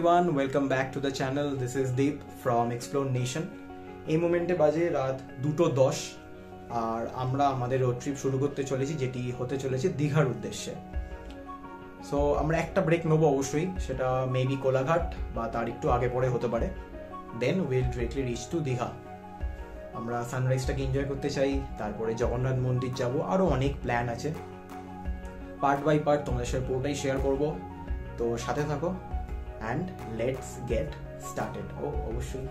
everyone, welcome back to the channel. This is Deep from Explore Nation. এই মোমেন্টে বাজে রাত 2:10 আর আমরা আমাদের রোড ট্রিপ শুরু করতে চলেছি, যেটি হতে চলেছে দীঘার উদ্দেশ্যে। সো আমরা একটা ব্রেক নেবো অবশ্যই, সেটা মেবি কোলাঘাট বা তার একটু আগে পরে হতে পারে। Then will directly reach to Digha. আমরা সানরাইজটাকে এনজয় করতে চাই, তারপরে জগন্নাথ মন্দির যাব, আরও অনেক প্ল্যান আছে। পার্ট বাই পার্ট তোমাদের সাথে পুরোটাই শেয়ার করবো, তো সাথে থাকো অ্যান্ড লেটস গেট স্টার্টেড। অবশ্যই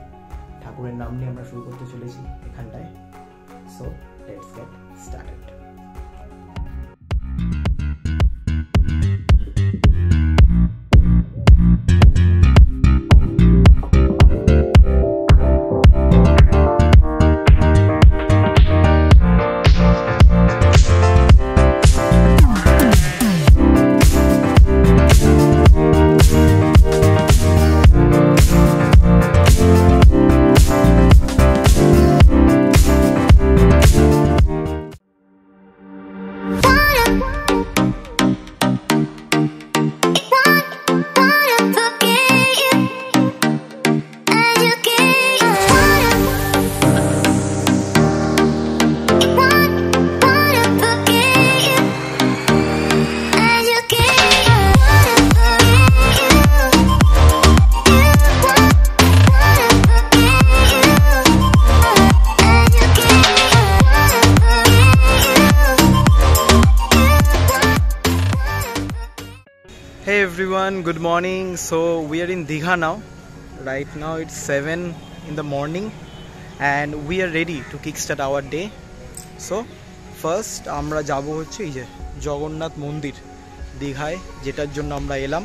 ঠাকুরের নাম নিয়ে আমরা শুরু করতে চলেছি এখানটায়। So let's get started. Hey everyone, good morning. So we are in Digha now. Right now it's 7 in the morning and we are ready to kickstart our day. So first আমরা যাব হচ্ছে এই যে জগন্নাথ মন্দির দীঘায়, যেটার জন্য আমরা এলাম।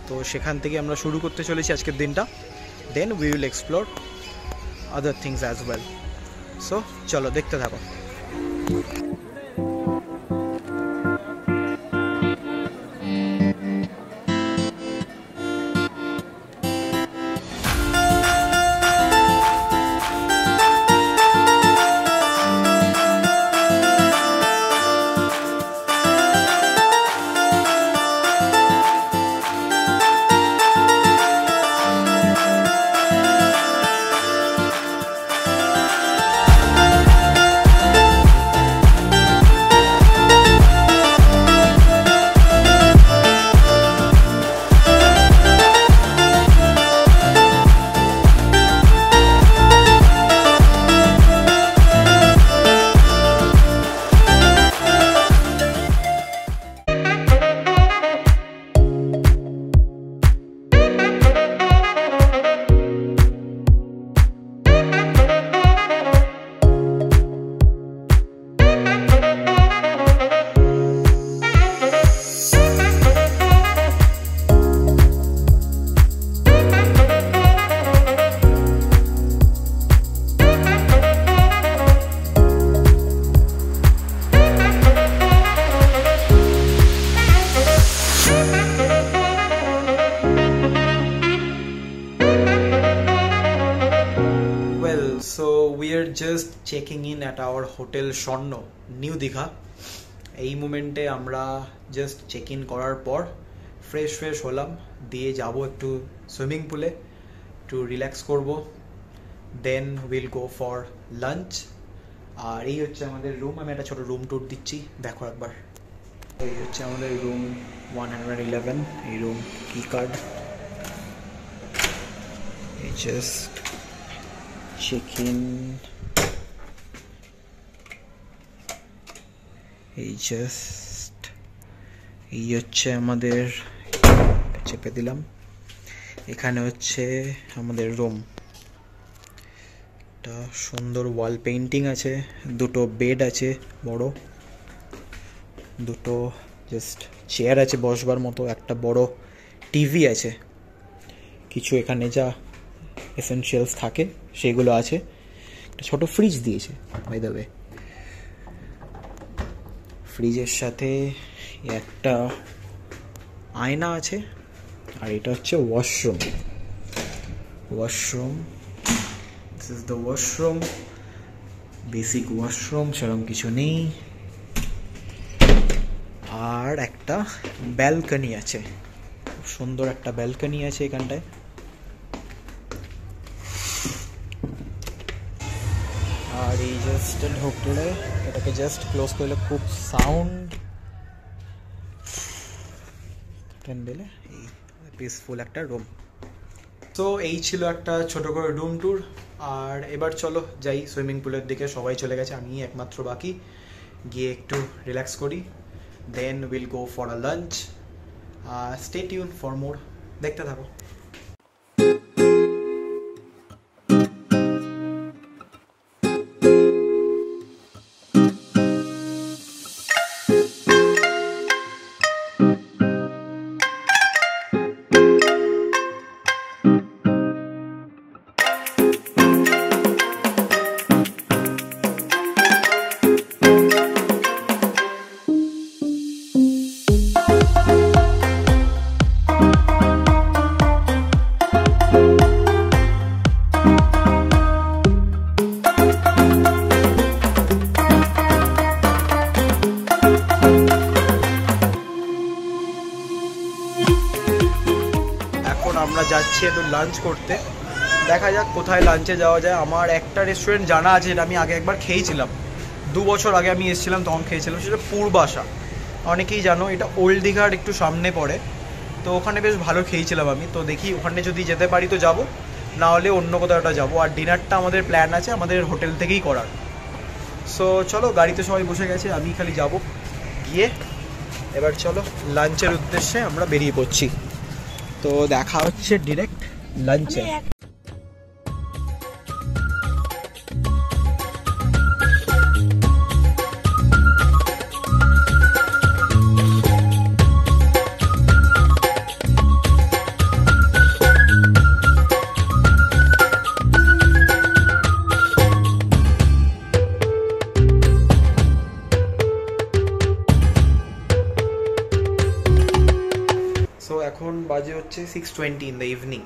তো সেখান থেকে আমরা শুরু করতে চলেছি আজকের দিনটা। Then we will explore other things as well. So চলো দেখতে থাকো। So we are just checking in at our hotel Sharno, New Digha. এই মোমেন্টে আমরা জাস্ট চেক ইন করার পর ফ্রেশ হলাম, দিয়ে যাব একটু সুইমিং পুলে, একটু রিল্যাক্স করব। Then will go for lunch. আর এই হচ্ছে আমাদের রুম। আমি একটা ছোট রুম ট্যুর দিচ্ছি, দেখো একবার। এই হচ্ছে আমাদের রুম 111। এই রুম কি কার্ড, এই জাস্ট চেক ইন। এই জাস্ট এই হচ্ছে আমাদের, চেপে দিলাম। এখানে হচ্ছে আমাদের রুম। একটা সুন্দর ওয়াল পেইন্টিং আছে, দুটো বেড আছে বড়, দুটো জাস্ট চেয়ার আছে বসবার মতো, একটা বড় টিভি আছে, কিছু এখানে যা এসেনশিয়ালস থাকে সেগুলো আছে। একটা ছোট ফ্রিজ দিয়েছে বাই দ্য ওয়ে। ফ্রিজের সাথে একটা আয়না আছে, আর এটা হচ্ছে washroom. This is the washroom. Basic washroom, সেরকম কিছু নেই। আর একটা ব্যালকনি আছে, সুন্দর একটা ব্যালকনি আছে এখানটায়। আর এই জাস্ট ঢুকলে এটাকে জাস্ট ক্লোজ করলে খুব সাউন্ড দিলে এই পিসফুল একটা রুম। তো এই ছিল একটা ছোট করে রুম ট্যুর। আর এবার চলো যাই সুইমিং পুলের দিকে। সবাই চলে গেছে, আমি একমাত্র বাকি, গিয়ে একটু রিল্যাক্স করি, then will go for a lunch. Stay tune for more, দেখতে থাকো। আমরা যাচ্ছি একটু লাঞ্চ করতে, দেখা যাক কোথায় লাঞ্চে যাওয়া যায়। আমার একটা রেস্টুরেন্ট জানা আছে, যেটা আমি আগে একবার খেয়েছিলাম, 2 বছর আগে আমি এসেছিলাম তখন খেয়েছিলাম, সেটা পূর্বাশা। অনেকেই জানো, এটা ওল্ড দীঘার একটু সামনে পড়ে, তো ওখানে বেশ ভালো খেয়েছিলাম আমি। তো দেখি ওখানে যদি যেতে পারি তো যাবো, না হলে অন্য কোথাও একটা যাবো। আর ডিনারটা আমাদের প্ল্যান আছে আমাদের হোটেল থেকেই করার। সো চলো, গাড়িতে সবাই বসে গেছে, আমি খালি যাব গিয়ে। এবার চলো লাঞ্চের উদ্দেশ্যে আমরা বেরিয়ে পড়ছি। তো দেখা হচ্ছে ডিরেক্ট লাঞ্চে। সো এখন বাজে হচ্ছে 6:20 in the evening,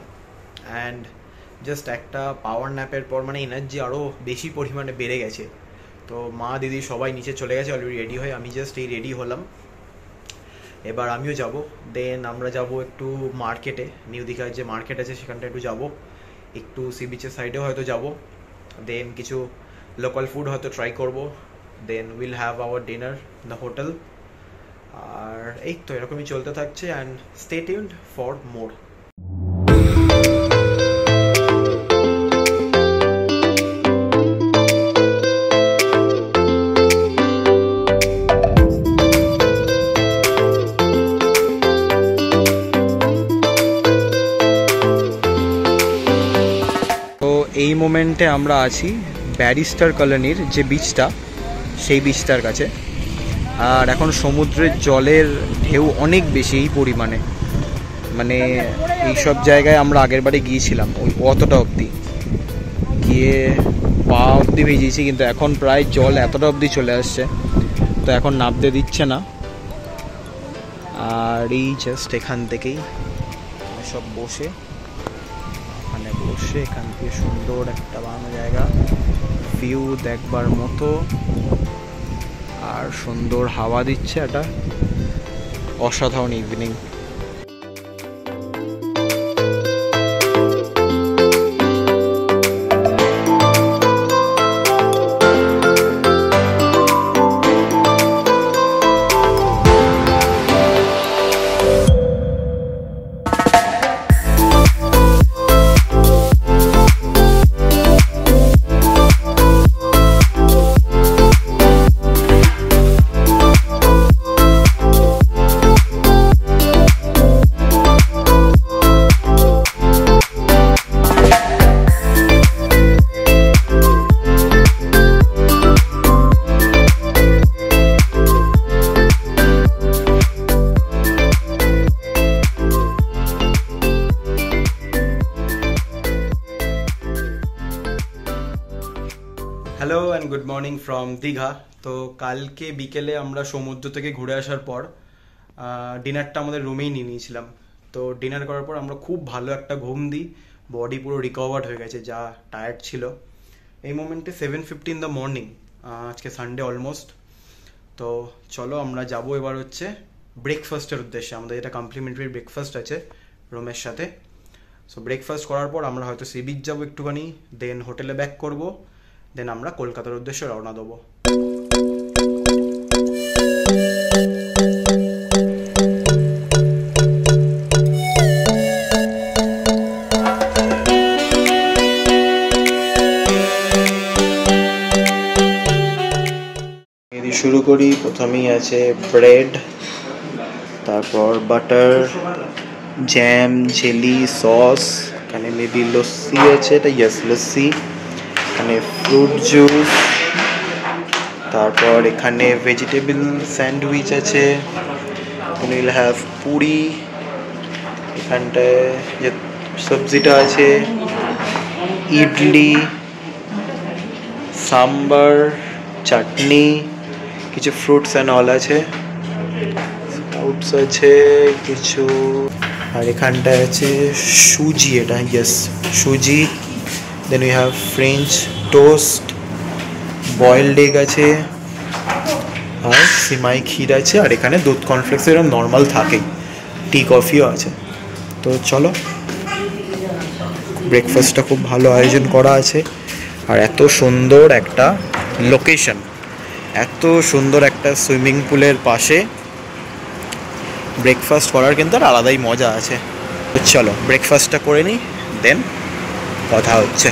and just একটা পাওয়ার ন্যাপের পর মানে এনার্জি আরও বেশি পরিমাণে বেড়ে গেছে। তো মা দিদি সবাই নিচে চলে গেছে অলরেডি রেডি হয়ে, আমি জাস্ট এই রেডি হলাম। এবার আমিও যাব, দেন আমরা যাব একটু মার্কেটে, নিউ দীঘার যে মার্কেট আছে সেখানটা একটু যাব, একটু সি বিচের সাইডেও হয়তো যাব, দেন কিছু লোকাল ফুড হয়তো ট্রাই করব, then will have our dinner in the hotel. আর এই তো এরকমই চলতে থাকছে, and stay tuned for more. তো এই মোমেন্টে আমরা আছি ব্যারিস্টার কলোনির যে বিচটা, সেই বিচটার কাছে। আর এখন সমুদ্রের জলের ঢেউ অনেক বেশি এই পরিমাণে, মানে এইসব জায়গায় আমরা আগের বারে গিয়েছিলাম ওই অতটা অবধি গিয়ে পা অবধি ভিজিয়েছি, কিন্তু এখন প্রায় জল এতটা অবধি চলে আসছে, তো এখন নামতে দিচ্ছে না। আর এই জাস্ট এখান থেকেই সব বসে, মানে বসে এখান থেকে সুন্দর একটা বানানো জায়গা, ভিউ দেখবার মতো, আর সুন্দর হাওয়া দিচ্ছে, একটা অসাধারণ evening. Hello and good morning from Digha. তো কালকে বিকেলে আমরা সমুদ্র থেকে ঘুরে আসার পর ডিনারটা আমাদের রুমেই নিয়ে নিয়েছিলাম। তো ডিনার করার পর আমরা খুব ভালো একটা ঘুম দিই, বডি পুরো রিকভার্ড হয়ে গেছে, যা টায়ার্ড ছিল। এই মোমেন্টে 7:50 ইন দ্য মর্নিং, আজকে সানডে অলমোস্ট। তো চলো আমরা যাব এবার হচ্ছে ব্রেকফাস্টের উদ্দেশ্যে। আমাদের যেটা কমপ্লিমেন্টারি ব্রেকফাস্ট আছে রুমের সাথে। সো ব্রেকফাস্ট করার পর আমরা হয়তো সি বিচ যাবো একটুখানি, দেন হোটেলে ব্যাক করবো, দেন আমরা কলকাতার উদ্দেশ্যে রওনা দেবো। শুরু করি, প্রথমেই আছে ব্রেড, তারপর বাটার, জ্যাম, জেলি, সস, এখানে মেবি লস্যি আছে, এটা ইয়েস লস্যি, এখানে ফ্রুট জুস, তারপর এখানে ভেজিটেবল স্যান্ডউইচ আছে, উইল হ্যাভ পুরি, এখানটায় যে সবজিটা আছে, ইডলি, সাম্বার, চাটনি, কিছু ফ্রুটস অ্যান্ড অল আছে, স্প্রাউটস আছে কিছু, আর এখানটায় আছে সুজি, এটা ইয়েস সুজি, then we have French toast, boiled egg আছে, আর সিমাই ক্ষীর আছে, আর এখানে দুধ কর্নফ্লেক্স এরকম নর্মাল থাকেই, টি কফিও আছে। তো চলো, ব্রেকফাস্টটা খুব ভালো আয়োজন করা আছে, আর এত সুন্দর একটা লোকেশন, এত সুন্দর একটা সুইমিং পুলের পাশে ব্রেকফাস্ট করার কিন্তু আর আলাদাই মজা আছে। চলো ব্রেকফাস্টটা করে নিই, দেন কথা হচ্ছে।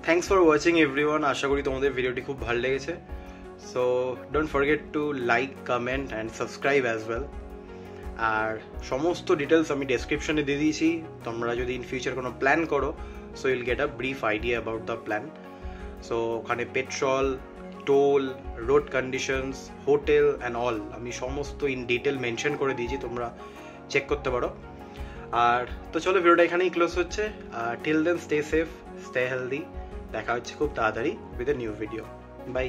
থ্যাংকস ফর ওয়াচিং এভরিওয়ান, আশা করি তোমাদের ভিডিওটি খুব ভালো লেগেছে। So don't forget to like, comment and subscribe as well. আর সমস্ত ডিটেলস আমি ডেসক্রিপশনে দিয়ে দিয়েছি, তোমরা যদি ইন ফিউচার কোনো প্ল্যান করো, so you'll get a brief idea about the plan. So ওখানে petrol, toll, road conditions, hotel and all আমি সমস্ত ইন ডিটেল মেনশন করে দিয়েছি, তোমরা চেক করতে পারো। আর তো চলো, ভিডিওটা এখানেই ক্লোজ হচ্ছে। Till then stay safe, stay healthy, দেখা হচ্ছে খুব তাড়াতাড়ি with a new video. By.